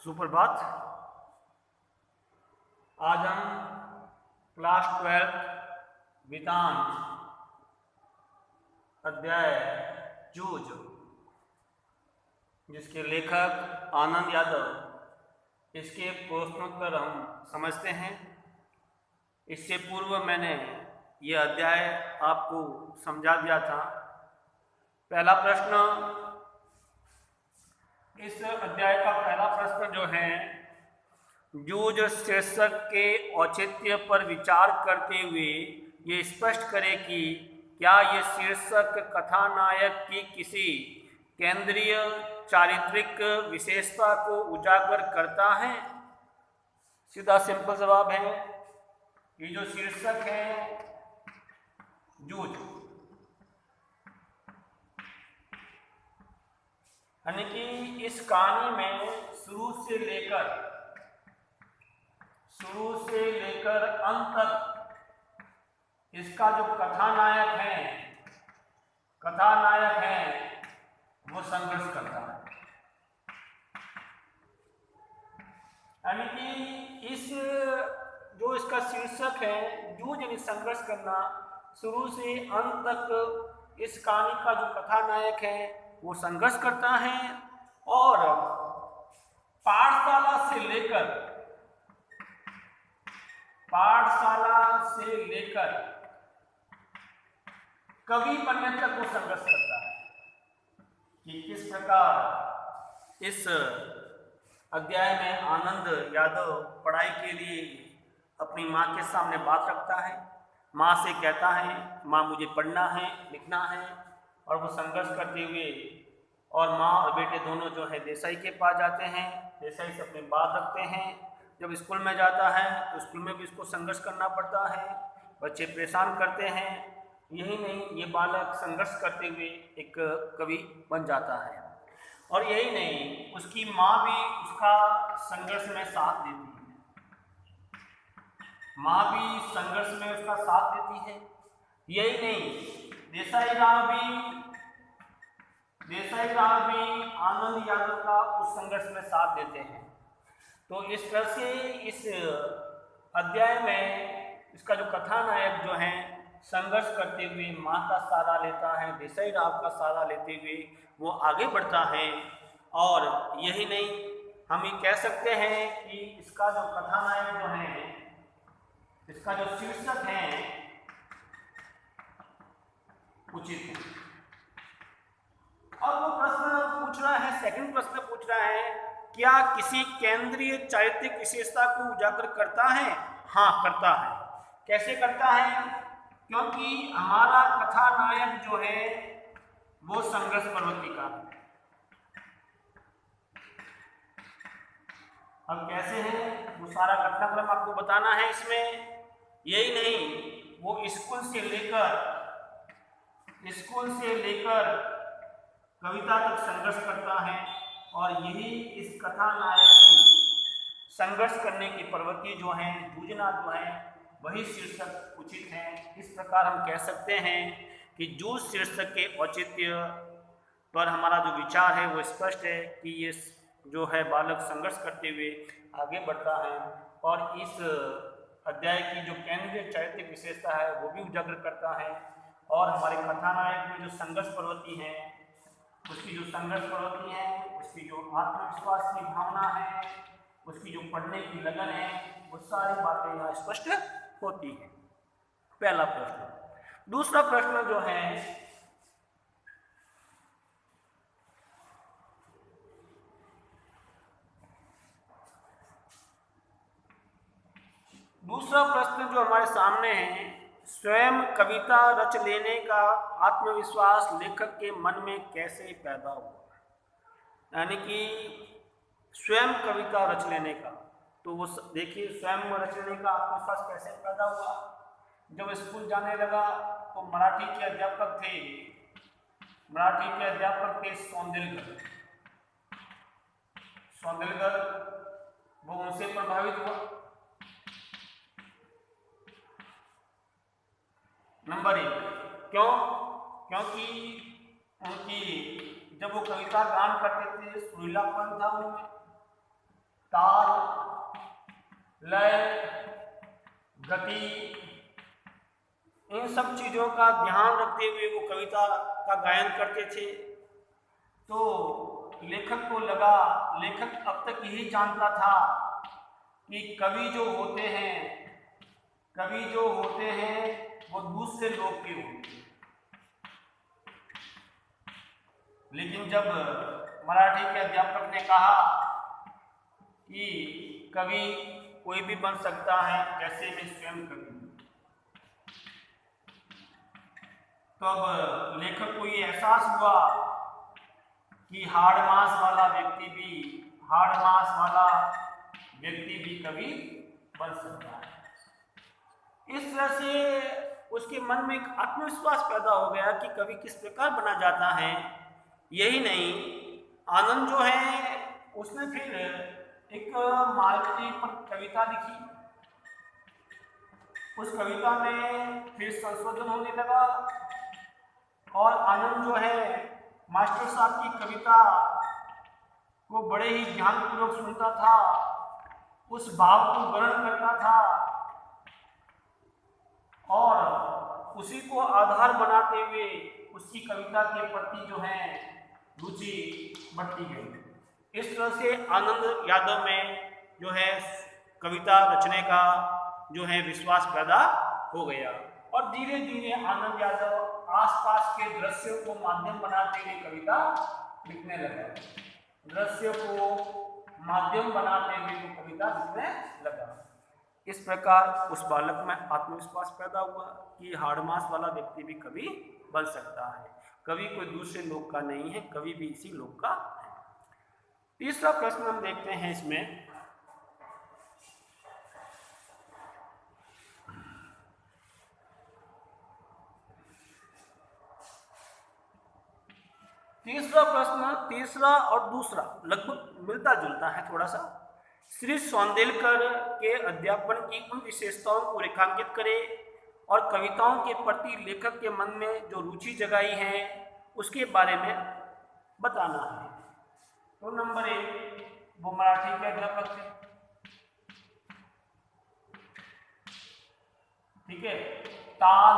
सुप्रभात। आज हम क्लास 12 वेदांत अध्याय जूझ, जिसके लेखक आनंद यादव, इसके प्रश्नोत्तर हम समझते हैं। इससे पूर्व मैंने यह अध्याय आपको समझा दिया था। पहला प्रश्न, इस अध्याय का पहला प्रश्न जो है, जूझ शीर्षक के औचित्य पर विचार करते हुए ये स्पष्ट करें कि क्या ये शीर्षक कथानायक की किसी केंद्रीय चारित्रिक विशेषता को उजागर करता है। सीधा सिंपल जवाब है, ये जो शीर्षक है जूझ, यानी कि इस कहानी में शुरू से लेकर अंत तक इसका जो कथानायक है वो संघर्ष करता है। यानी कि इस जो इसका शीर्षक है जूझ यानी संघर्ष करना, शुरू से अंत तक इस कहानी का जो कथानायक है वो संघर्ष करता है। और पाठशाला से लेकर कवि बनने तक वो संघर्ष करता है कि किस प्रकार इस अध्याय में आनंद यादव पढ़ाई के लिए अपनी माँ के सामने बात रखता है। माँ से कहता है, माँ मुझे पढ़ना है, लिखना है, और वो संघर्ष करते हुए और माँ और बेटे दोनों जो है देसाई के पास जाते हैं। देसाई से अपनी बात रखते हैं। जब स्कूल में जाता है तो स्कूल में भी इसको संघर्ष करना पड़ता है, बच्चे परेशान करते हैं। यही नहीं, ये बालक संघर्ष करते हुए एक कवि बन जाता है। और यही नहीं, उसकी माँ भी उसका संघर्ष में साथ देती है। माँ भी संघर्ष में उसका साथ देती है। यही नहीं, देसाई राव भी आनंद यादव का उस संघर्ष में साथ देते हैं। तो इस तरह से इस अध्याय में इसका जो कथानायक जो है संघर्ष करते हुए माँ का सहारा लेता है, देसाई राव का सहारा लेते हुए वो आगे बढ़ता है। और यही नहीं, हम ये कह सकते हैं कि इसका जो कथानायक जो है, इसका जो शीर्षक है उचित है। और वो प्रश्न पूछ रहा है, सेकंड प्रश्न पूछ रहा है, क्या किसी केंद्रीय चारित्रिक विशेषता को उजागर करता है? हाँ, करता है। कैसे करता है? क्योंकि हमारा कथानायक जो है वो संघर्ष प्रवृत्ति का है। अब कैसे है वो सारा घटनाक्रम आपको बताना है इसमें। यही नहीं, वो स्कूल से लेकर कविता तक संघर्ष करता है। और यही इस कथानायक की संघर्ष करने की प्रवृत्ति जो है, जूझना जो है, वही शीर्षक उचित है। इस प्रकार हम कह सकते हैं कि जूझ शीर्षक के औचित्य पर हमारा जो विचार है वो स्पष्ट है कि ये जो है बालक संघर्ष करते हुए आगे बढ़ता है। और इस अध्याय की जो केंद्रीय चारित्रिक विशेषता है वो भी उजागर करता है। और हमारे कथानायक में जो संघर्ष प्रवृत्ति है, उसकी जो आत्मविश्वास की भावना है, उसकी जो पढ़ने की लगन है, वो सारी बातें यहाँ स्पष्ट होती हैं। पहला प्रश्न। दूसरा प्रश्न जो है, जो हमारे सामने है, स्वयं कविता रच लेने का आत्मविश्वास लेखक के मन में कैसे पैदा हुआ? यानी कि स्वयं कविता रच लेने का, तो वो देखिए, स्वयं रच लेने का आत्मविश्वास कैसे पैदा हुआ? जब स्कूल जाने लगा तो मराठी के अध्यापक थे सौंदलगर, वो उनसे प्रभावित हुआ। नंबर 1, क्यों? क्योंकि उनकी जब वो कविता गान करते थे, सुरीलापन था उनमें, ताल, लय, गति, इन सब चीजों का ध्यान रखते हुए वो कविता का गायन करते थे। तो लेखक को लगा, लेखक अब तक यही जानता था कि कवि जो होते हैं वो दूसरे लोग के होते हैं। लेकिन जब मराठी के अध्यापक ने कहा कि कवि कोई भी बन सकता है, जैसे मैं स्वयं कवि, तो अब लेखक को ये एहसास हुआ कि हाड़ मास वाला व्यक्ति भी कवि बन सकता है। इस तरह से उसके मन में एक आत्मविश्वास पैदा हो गया कि कवि किस प्रकार बना जाता है। यही नहीं, आनंद जो है उसने फिर एक मालती पर कविता लिखी। उस कविता में फिर संशोधन होने लगा और आनंद जो है मास्टर साहब की कविता को बड़े ही ध्यानपूर्वक सुनता था, उस भाव को ग्रहण करता था और उसी को आधार बनाते हुए उसकी कविता के प्रति जो है रुचि बढ़ती गई। इस तरह से आनंद यादव में जो है कविता रचने का जो है विश्वास पैदा हो गया और धीरे धीरे आनंद यादव आसपास के दृश्यों को माध्यम बनाते हुए कविता लिखने लगा। दृश्यों को माध्यम बनाते हुए वो कविता लिखने लगा। इस प्रकार उस बालक में आत्मविश्वास पैदा हुआ कि हाड़मास वाला व्यक्ति भी कवि बन सकता है। कवि कोई दूसरे लोग का नहीं है, कवि भी इसी लोग का है। तीसरा प्रश्न हम देखते हैं इसमें, तीसरा और दूसरा लगभग मिलता जुलता है थोड़ा सा। श्री सौंदेलकर के अध्यापन की उन विशेषताओं को रेखांकित करें और कविताओं के प्रति लेखक के मन में जो रुचि जगाई है उसके बारे में बताना है। तो नंबर 1 वो मराठी के अध्यापक थे, ठीक है। ताल,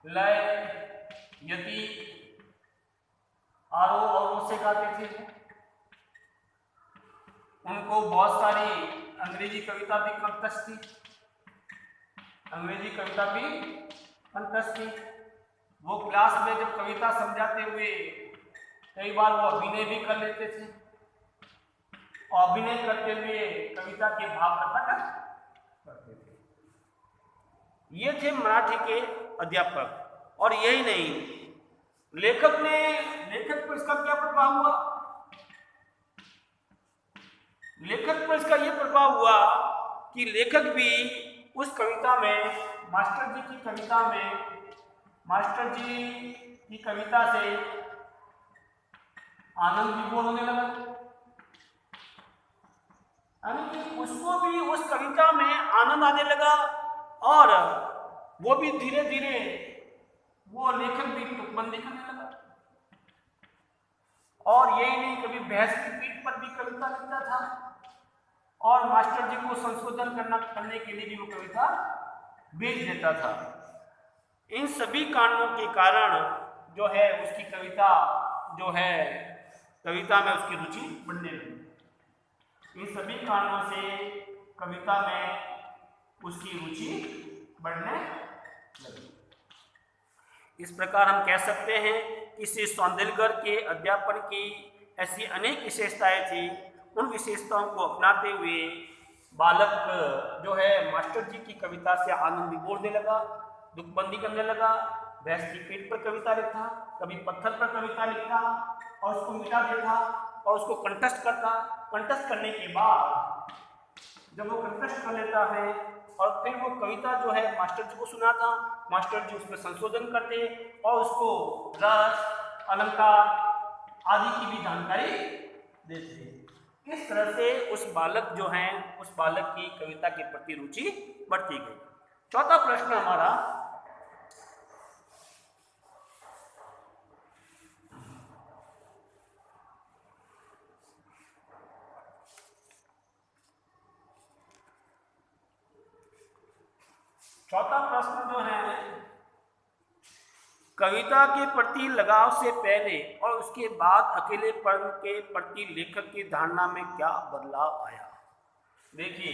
लय, यति, आरोह अवरोह से गाते थे। उनको बहुत सारी अंग्रेजी कविता भी कंठस्थ थी। वो क्लास में जब कविता समझाते हुए कई बार वो अभिनय भी कर लेते थे और अभिनय करते हुए कविता के भाव प्रकट करते थे। ये थे मराठी के अध्यापक। और यही नहीं, लेखक पर इसका क्या प्रभाव हुआ? लेखक पर इसका यह प्रभाव हुआ कि लेखक भी उस कविता में मास्टर जी की कविता से आनंद विभोर होने लगा। उसको भी उस कविता में आनंद आने लगा और वो भी धीरे धीरे वो लेखक भी तुकबंदी करने लगा। और यही नहीं, कभी भैंस की पीठ पर भी कविता लिखता था और मास्टर जी को संशोधन करने के लिए भी वो कविता भेज देता था। इन सभी कारणों के कारण जो है उसकी कविता में उसकी रुचि बढ़ने लगी। इन सभी कारणों से कविता में उसकी रुचि बढ़ने लगी। इस प्रकार हम कह सकते हैं कि श्री सौंदेलकर के अध्यापन की ऐसी अनेक विशेषताएं थी। उन विशेषताओं को अपनाते हुए बालक जो है मास्टर जी की कविता से आनंद विभोरने लगा, दुखबंदी करने लगा, भैंस की पीठ पर कविता लिखता, कभी पत्थर पर कविता लिखता और उसको मिटा देता और उसको कंठस्थ करता। कंठस्थ करने के बाद जब वो कंठस्थ कर लेता है और फिर वो कविता जो है मास्टर जी को सुनाता, मास्टर जी उसमें संशोधन करते और उसको रस, अलंकार आदि की भी जानकारी देते। इस तरह से उस बालक की कविता के प्रति रुचि बढ़ती गई। चौथा प्रश्न हमारा, चौथा प्रश्न जो है, कविता के प्रति लगाव से पहले और उसके बाद अकेलेपन के प्रति लेखक की धारणा में क्या बदलाव आया। देखिए,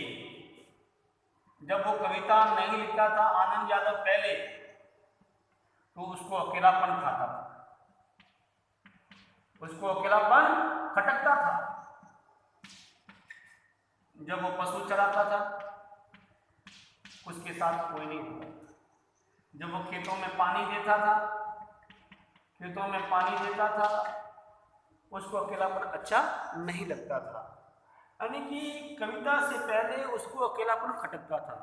जब वो कविता नहीं लिखता था आनंद यादव पहले, तो उसको अकेलापन खाता था, उसको अकेलापन खटकता था। जब वो पशु चराता था उसके साथ कोई नहीं होता था। जब वो खेतों में पानी देता था उसको अकेलापन अच्छा नहीं लगता था। यानी कि कविता से पहले उसको अकेलापन खटकता था।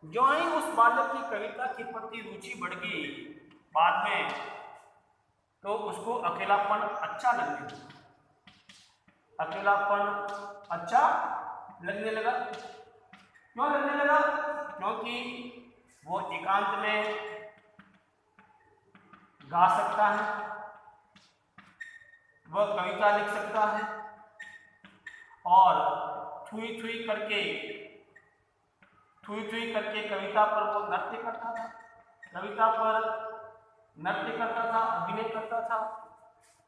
जो ही उस बालक की कविता के प्रति रुचि बढ़ गई बाद में, तो उसको अकेलापन अच्छा लगने लगा। अकेलापन अच्छा लगने लगा। क्यों लगने लगा? क्योंकि वो एकांत में गा सकता है, वह कविता लिख सकता है और थुई थुई करके कविता पर वो नृत्य करता था, अभिनय करता था।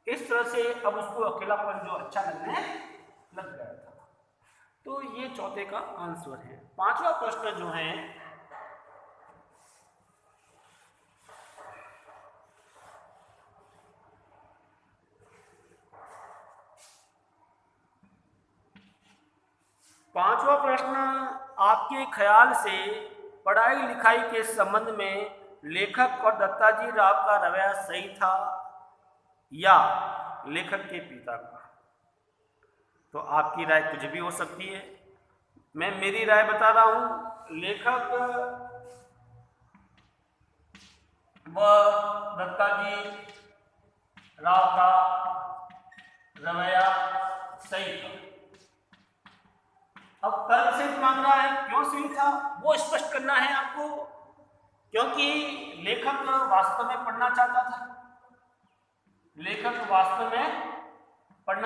इस तरह से अब उसको अकेलापन जो अच्छा लगने लग गया था। तो ये चौथे का आंसर है। पांचवा प्रश्न जो है, पांचवा प्रश्न, आपके ख्याल से पढ़ाई लिखाई के संबंध में लेखक और दत्ताजी राव का रवैया सही था या लेखक के पिता का? तो आपकी राय कुछ भी हो सकती है। मैं मेरी राय बता रहा हूं। लेखक व दत्ताजी राव का रवैया सही था। अब तर्क से मांग रहा है, क्यों सही था वो स्पष्ट करना है आपको। क्योंकि लेखक वास्तव में पढ़ना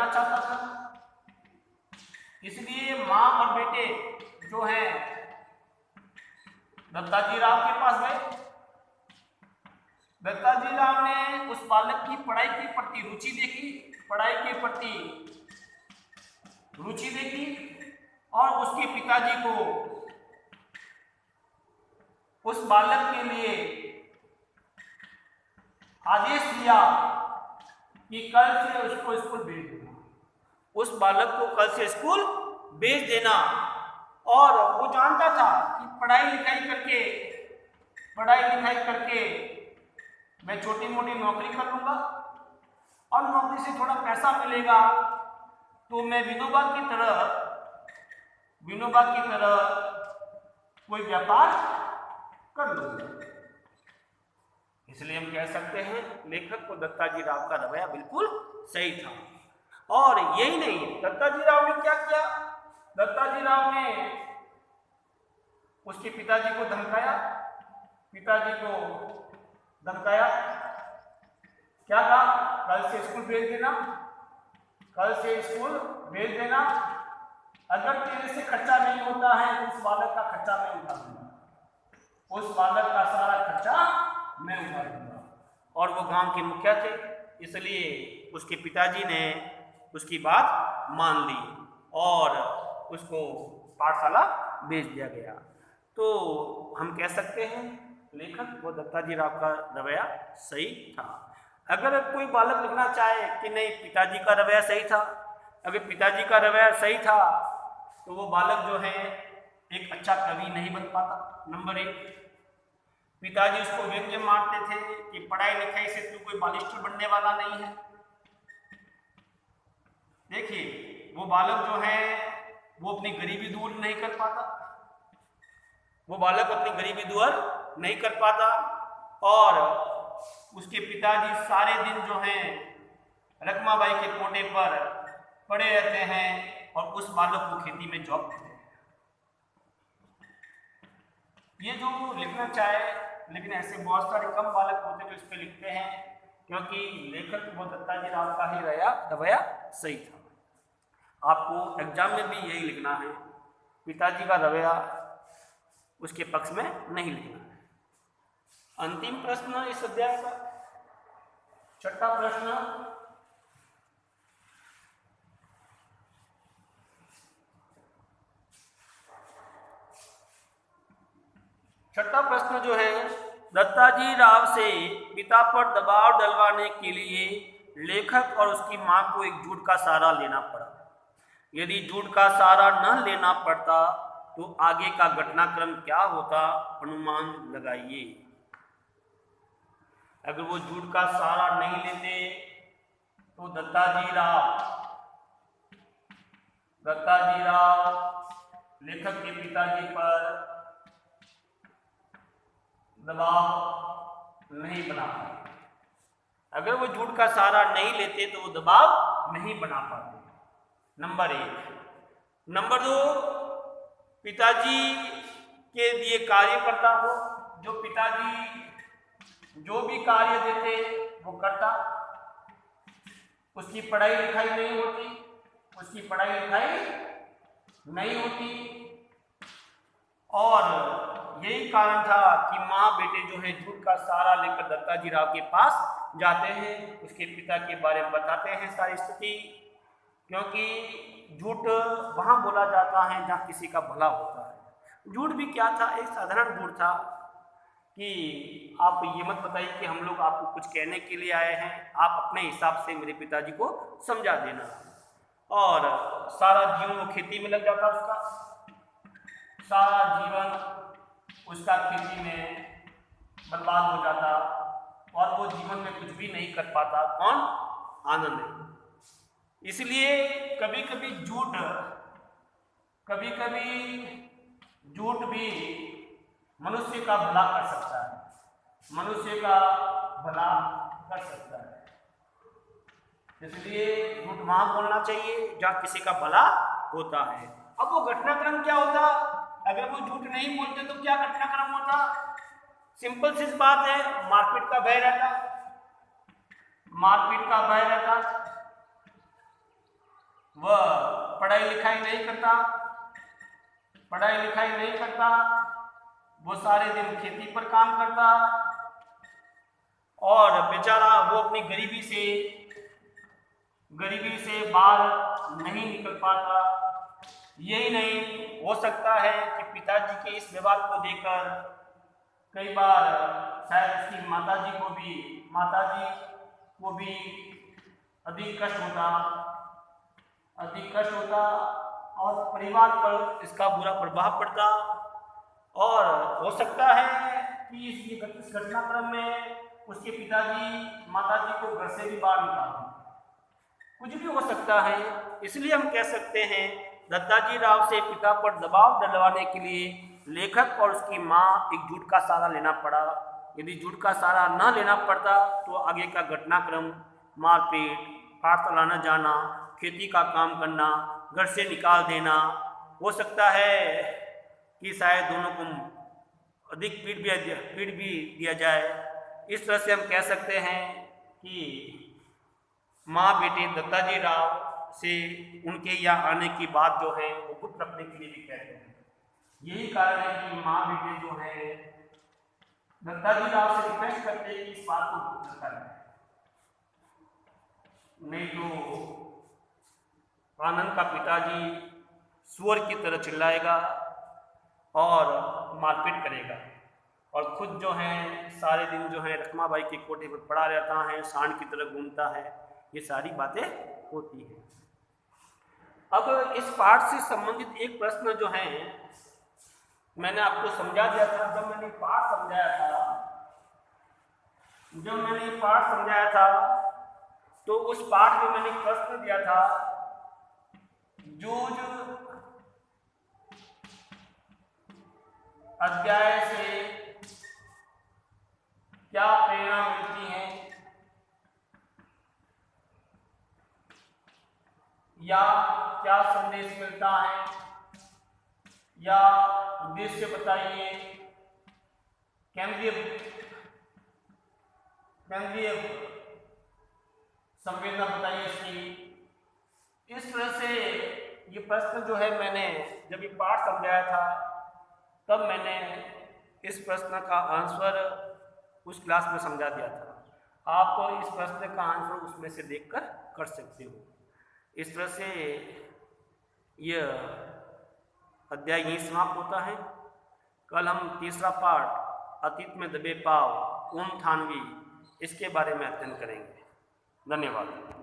चाहता था, इसलिए माँ और बेटे जो हैं दत्ताजी राव के पास गए। दत्ताजी राव ने उस बालक की पढ़ाई के प्रति रुचि देखी और उसके पिताजी को उस बालक के लिए आदेश दिया कि कल से उसको स्कूल भेज देना। उस बालक को कल से स्कूल भेज देना। और वो जानता था कि पढ़ाई लिखाई करके मैं छोटी मोटी नौकरी कर लूंगा और नौकरी से थोड़ा पैसा मिलेगा तो मैं विनोबा की तरह कोई व्यापार कर लूंगा। इसलिए हम कह सकते हैं लेखक को दत्ताजी राव का रवैया बिल्कुल सही था। और यही नहीं, दत्ताजी राव ने क्या किया? दत्ताजी राव ने उसके पिताजी को धमकाया। क्या कहा? कल से स्कूल भेज देना। अगर तेरे से खर्चा नहीं होता है तो उस बालक का खर्चा मैं उठा दूंगा, उस बालक का सारा खर्चा मैं उठा दूंगा। और वो गांव के मुखिया थे, इसलिए उसके पिताजी ने उसकी बात मान ली और उसको पाठशाला भेज दिया गया। तो हम कह सकते हैं लेखक व दत्ताजी राव का रवैया सही था। अगर कोई बालक लिखना चाहे कि नहीं पिताजी का रवैया सही था, अगर पिताजी का रवैया सही था तो वो बालक जो है एक अच्छा कवि नहीं बन पाता। नंबर 1, पिताजी उसको व्यंग्य मारते थे कि पढ़ाई लिखाई से तू कोई बालिस्टर बनने वाला नहीं है। देखिए, वो बालक जो है वो अपनी गरीबी दूर नहीं कर पाता, और उसके पिताजी सारे दिन जो हैं रकमाबाई के कोटे पर पड़े रहते हैं और उस बालक को खेती में जॉब देते हैं। ये जो लिखना चाहे, लेकिन ऐसे बहुत सारे कम बालक होते हैं जो इस पे लिखते हैं, क्योंकि लेखक वो दत्ताजी राव का ही रवैया सही था। आपको एग्जाम में भी यही लिखना है, पिताजी का रवैया उसके पक्ष में नहीं लिखना है। अंतिम प्रश्न इस अध्याय का, छठा प्रश्न। छठा प्रश्न जो है, दत्ताजी राव से पिता पर दबाव डलवाने के लिए लेखक और उसकी मां को एक झूठ का सहारा लेना पड़ा। यदि झूठ का सहारा न लेना पड़ता तो आगे का घटनाक्रम क्या होता, अनुमान लगाइए। अगर वो झूठ का सहारा नहीं लेते तो दत्ताजी राव लेखक के पिताजी पर दबाव नहीं बना पाते। अगर वो झूठ का सहारा नहीं लेते तो वो दबाव नहीं बना पाते, नंबर 1। नंबर 2, पिताजी के दिए कार्य करता हो, जो पिताजी जो भी कार्य देते वो करता। उसकी पढ़ाई लिखाई नहीं होती, और यही कारण था कि माँ बेटे जो है झूठ का सहारा लेकर दत्ताजी राव के पास जाते हैं, उसके पिता के बारे में बताते हैं सारी स्थिति, क्योंकि झूठ वहाँ बोला जाता है जहाँ किसी का भला होता है। झूठ भी क्या था, एक साधारण झूठ था कि आप ये मत बताइए कि हम लोग आपको कुछ कहने के लिए आए हैं, आप अपने हिसाब से मेरे पिताजी को समझा देना। और सारा जीवन वो खेती में लग जाता, सारा जीवन उसका खेती में बर्बाद हो जाता और वो जीवन में कुछ भी नहीं कर पाता। कौन? आनंद। इसलिए कभी कभी झूठ भी मनुष्य का भला कर सकता है, इसलिए झूठ वहां बोलना चाहिए जहां किसी का भला होता है। अब वो घटनाक्रम क्या होता, अगर वो झूठ नहीं बोलते तो क्या घटनाक्रम होता? सिंपल सी बात है, मारपीट का भय रहता, वह पढ़ाई लिखाई नहीं करता, वो सारे दिन खेती पर काम करता और बेचारा वो अपनी गरीबी से बाहर नहीं निकल पाता। यही नहीं, हो सकता है कि पिताजी के इस व्यवहार को देखकर कई बार शायद उसकी माताजी को भी अधिक कष्ट होता और परिवार पर इसका बुरा प्रभाव पड़ता। और हो सकता है कि इस घटनाक्रम में उसके पिताजी माताजी को घर से भी बाहर निकाल दें, कुछ भी हो सकता है। इसलिए हम कह सकते हैं दत्ताजी राव से पिता पर दबाव डलवाने के लिए लेखक और उसकी माँ एक झूठ का सहारा लेना पड़ा। यदि झूठ का सहारा न लेना पड़ता तो आगे का घटनाक्रम मारपीट, पाठशाला न जाना, खेती का काम करना, घर से निकाल देना, हो सकता है कि शायद दोनों को अधिक पीट भी दिया जाए। इस तरह से हम कह सकते हैं कि माँ बेटे दत्ताजी राव से उनके यहाँ आने की बात जो है वो गुप्त रखने के लिए भी कहते हैं। यही कारण है कि माँ बेटे जो है दत्ताजी राव से रिक्वेस्ट करते हैं कि इस बात को गुप्त करें, नहीं तो आनंद का पिताजी सुअर की तरह चिल्लाएगा और मारपीट करेगा और खुद जो है सारे दिन जो है रखमाबाई के कोठे पर पड़ा रहता है, सांड की तरह घूमता है। ये सारी बातें होती हैं। अब इस पाठ से संबंधित एक प्रश्न जो है मैंने आपको समझा दिया था। जब मैंने पाठ समझाया था तो उस पाठ में मैंने प्रश्न दिया था, जूझ अध्याय से क्या प्रेरणा मिलती है या क्या संदेश मिलता है या उद्देश्य बताइए, केंद्रीय संवेदना बताइए इसकी। इस तरह से ये प्रश्न जो है मैंने जब ये पाठ समझाया था तब मैंने इस प्रश्न का आंसर उस क्लास में समझा दिया था। आप इस प्रश्न का आंसर उसमें से देखकर कर सकते हो। इस तरह से यह अध्याय यहीं समाप्त होता है। कल हम तीसरा पाठ अतीत में दबे पाव ऊन थानवी इसके बारे में अध्ययन करेंगे। धन्यवाद।